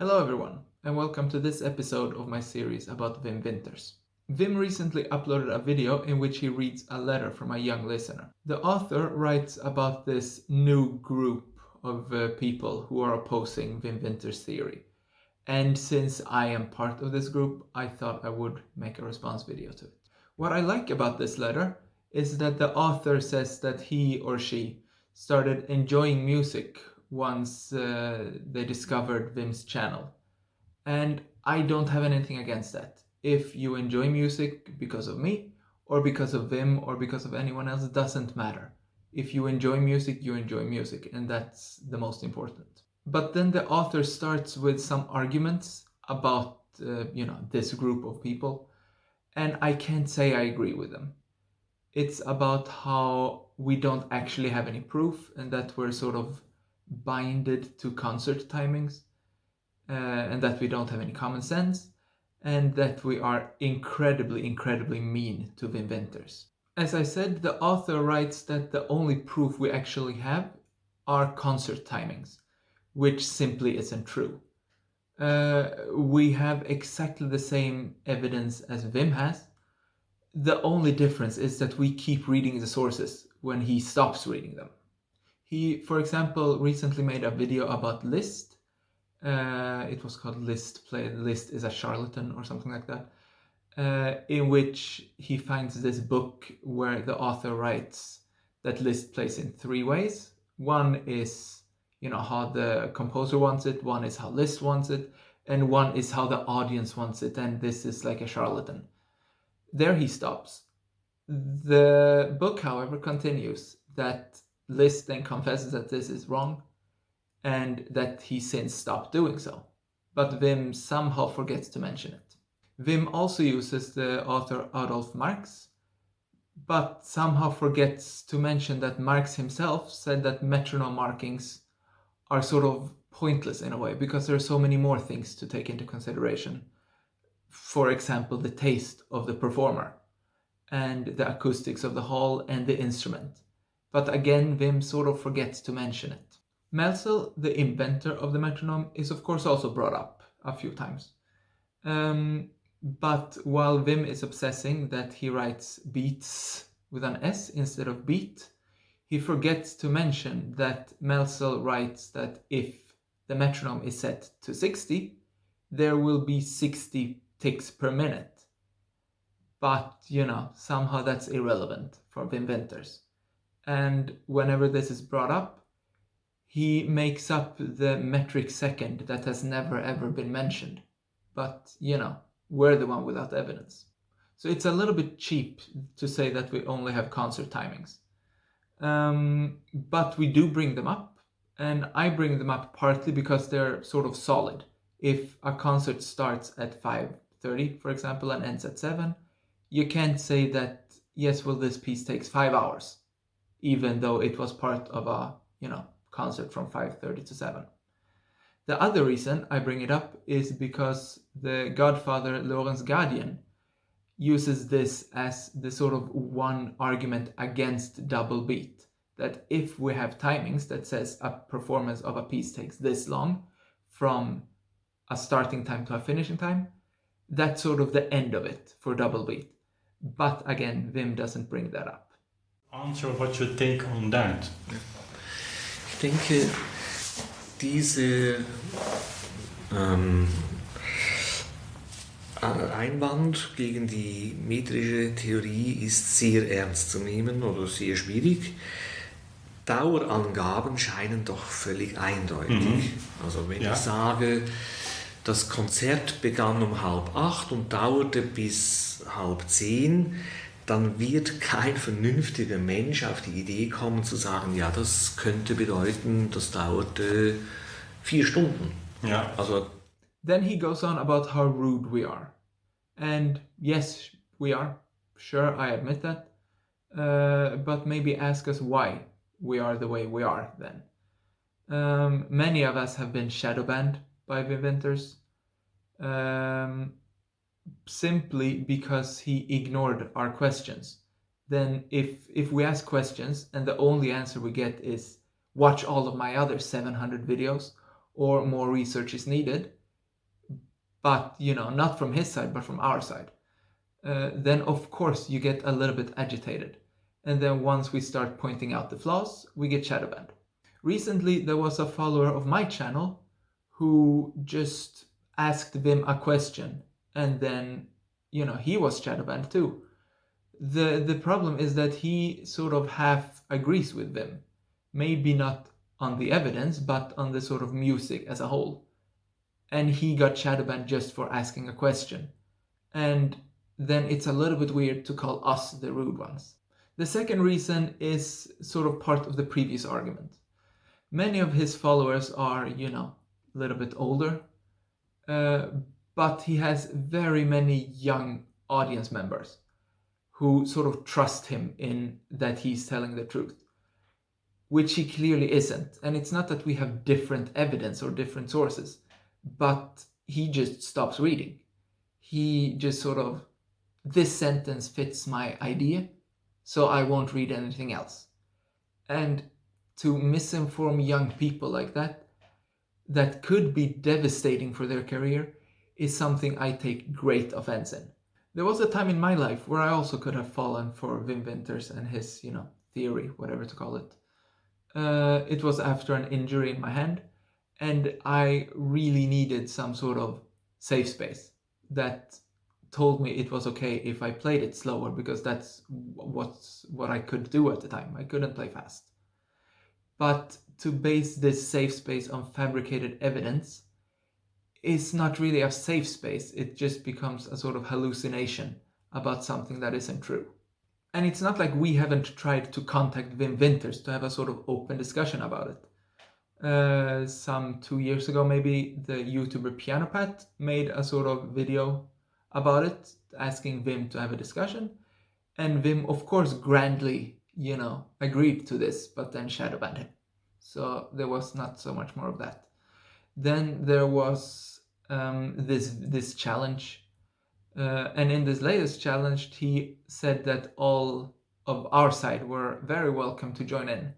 Hello everyone, and welcome to this episode of my series about Wim Winters. Wim recently uploaded a video in which he reads a letter from a young listener. The author writes about this new group of people who are opposing Wim Winters' theory. And since I am part of this group, I thought I would make a response video to it. What I like about this letter is that the author says that he or she started enjoying music once they discovered Wim's channel. And I don't have anything against that. If you enjoy music because of me, or because of Wim, or because of anyone else, doesn't matter. If you enjoy music, you enjoy music, and that's the most important. But then the author starts with some arguments about, this group of people, and I can't say I agree with them. It's about how we don't actually have any proof, and that we're sort of binded to concert timings, and that we don't have any common sense, and that we are incredibly mean to the inventors. As I said, the author writes that the only proof we actually have are concert timings, which simply isn't true. We have exactly the same evidence as Wim has. The only difference is that we keep reading the sources when he stops reading them. He, for example, recently made a video about Liszt. It was called Liszt is a charlatan or something like that, in which he finds this book where the author writes that Liszt plays in three ways. One is, how the composer wants it, one is how Liszt wants it, and one is how the audience wants it, and this is like a charlatan. There he stops. The book, however, continues that Liszt then confesses that this is wrong and that he since stopped doing so. But Wim somehow forgets to mention it. Wim also uses the author Adolf Marx, but somehow forgets to mention that Marx himself said that metronome markings are sort of pointless in a way because there are so many more things to take into consideration. For example, the taste of the performer and the acoustics of the hall and the instrument. But again, Wim sort of forgets to mention it. Melzel, the inventor of the metronome, is of course also brought up a few times. But while Wim is obsessing that he writes beats with an S instead of beat, he forgets to mention that Melzel writes that if the metronome is set to 60, there will be 60 ticks per minute. But, somehow that's irrelevant for Wim Winters. And whenever this is brought up, he makes up the metric second that has never ever been mentioned. But, we're the one without evidence. So it's a little bit cheap to say that we only have concert timings. But we do bring them up, and I bring them up partly because they're sort of solid. If a concert starts at 5:30, for example, and ends at 7, you can't say that, yes, well, this piece takes 5 hours, even though it was part of a, concert from 5:30 to 7. The other reason I bring it up is because the Godfather Lawrence Guardian uses this as the sort of one argument against double beat. That if we have timings that says a performance of a piece takes this long from a starting time to a finishing time, that's sort of the end of it for double beat. But again, Wim doesn't bring that up. Answer what you take on that. Ich denke, diese Einwand gegen die metrische Theorie ist sehr ernst zu nehmen oder sehr schwierig. Dauerangaben scheinen doch völlig eindeutig. Also wenn ich sage, das Konzert begann um 7:30 und dauerte bis 9:30, dann wird kein vernünftiger Mensch auf die Idee kommen zu sagen, ja, das könnte bedeuten, das dauerte 4 Stunden. Ja. Also Then he goes on about how rude we are. And yes, we are. Sure, I admit that. But maybe ask us why we are the way we are then. Many of us have been shadow banned by Wim Winters. Simply because he ignored our questions. Then if we ask questions and the only answer we get is watch all of my other 700 videos or more research is needed, but, not from his side, but from our side, then of course you get a little bit agitated. And then once we start pointing out the flaws, we get shadow banned. Recently, there was a follower of my channel who just asked Vim a question, and then, he was shadow banned too. The problem is that he sort of half agrees with Vim. Maybe not on the evidence, but on the sort of music as a whole. And he got shadow banned just for asking a question. And then it's a little bit weird to call us the rude ones. The second reason is sort of part of the previous argument. Many of his followers are, a little bit older, but he has very many young audience members who sort of trust him in that he's telling the truth, which he clearly isn't. And it's not that we have different evidence or different sources, but he just stops reading. He just sort of, this sentence fits my idea, so I won't read anything else. And to misinform young people like that could be devastating for their career, is something I take great offense in. There was a time in my life where I also could have fallen for Wim Wenders and his, theory, whatever to call it. It was after an injury in my hand, and I really needed some sort of safe space that told me it was okay if I played it slower, because that's what I could do at the time. I couldn't play fast. But to base this safe space on fabricated evidence is not really a safe space. It just becomes a sort of hallucination about something that isn't true. And it's not like we haven't tried to contact Wim Wenders to have a sort of open discussion about it. Some 2 years ago, maybe, the YouTuber Pianopat made a sort of video about it, asking Wim to have a discussion. And Wim, of course, grandly, agreed to this, but then shadow banned him. So there was not so much more of that. Then there was this challenge. And in this latest challenge, he said that all of our side were very welcome to join in.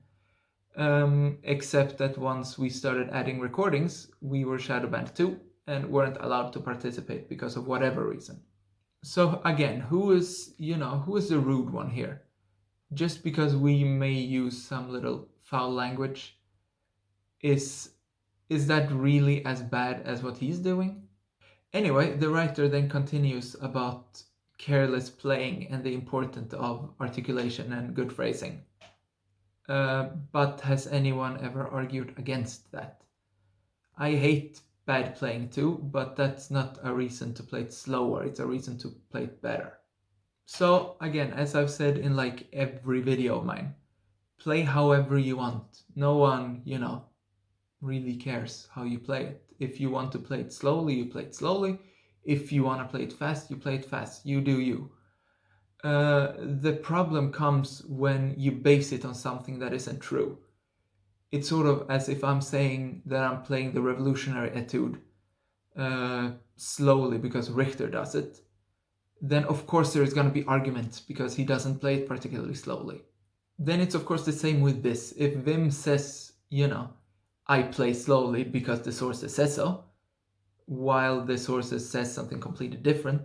Except that once we started adding recordings, we were shadow banned too, and weren't allowed to participate because of whatever reason. So again, who is the rude one here? Just because we may use some little foul language, is that really as bad as what he's doing? Anyway, the writer then continues about careless playing and the importance of articulation and good phrasing. But has anyone ever argued against that? I hate bad playing too, but that's not a reason to play it slower. It's a reason to play it better. So again, as I've said in like every video of mine, play however you want. No one, really cares how you play it. If you want to play it slowly, you play it slowly. If you want to play it fast, you play it fast. You do you. The problem comes when you base it on something that isn't true. It's sort of as if I'm saying that I'm playing the Revolutionary Etude slowly because Richter does it. Then of course there is going to be arguments because he doesn't play it particularly slowly. Then it's of course the same with this. If Wim says, I play slowly because the sources says so, while the sources says something completely different,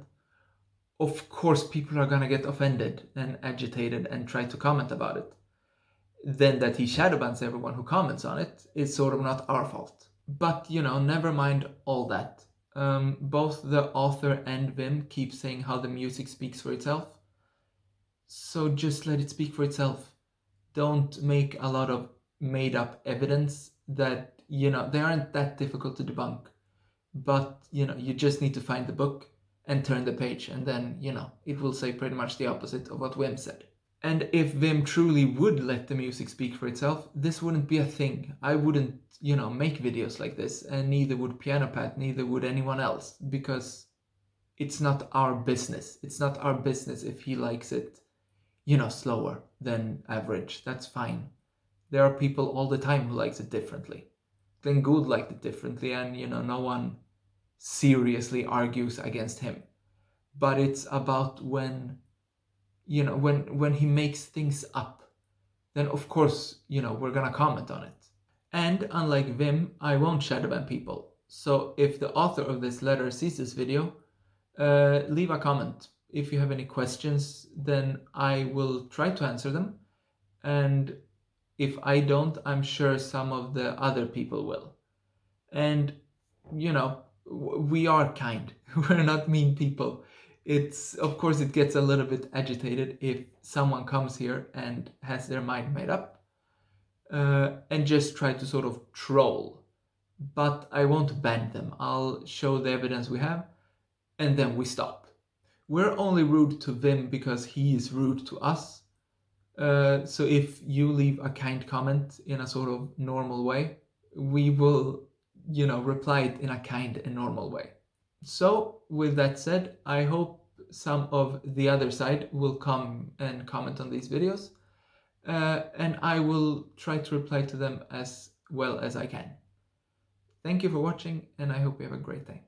of course people are gonna get offended and agitated and try to comment about it. Then that he shadow bans everyone who comments on it is sort of not our fault. But never mind all that. Both the author and Wim keep saying how the music speaks for itself. So just let it speak for itself. Don't make a lot of made up evidence that, they aren't that difficult to debunk. But, you just need to find the book and turn the page, and then, it will say pretty much the opposite of what Wim said. And if Wim truly would let the music speak for itself, this wouldn't be a thing. I wouldn't, make videos like this, and neither would Pianopat, neither would anyone else, because it's not our business. It's not our business if he likes it, slower than average. That's fine. There are people all the time who likes it differently. Glenn Gould liked it differently, and no one seriously argues against him. But it's about when he makes things up, then of course we're gonna comment on it. And unlike Wim, I won't shadow ban people. So if the author of this letter sees this video, leave a comment. If you have any questions, then I will try to answer them. And if I don't, I'm sure some of the other people will. And, you know, we are kind. We're not mean people. Of course, it gets a little bit agitated if someone comes here and has their mind made up and just try to sort of troll. But I won't ban them. I'll show the evidence we have, and then we stop. We're only rude to Vim because he is rude to us. So if you leave a kind comment in a sort of normal way, we will, reply it in a kind and normal way. So with that said, I hope some of the other side will come and comment on these videos, and I will try to reply to them as well as I can. Thank you for watching, and I hope you have a great day.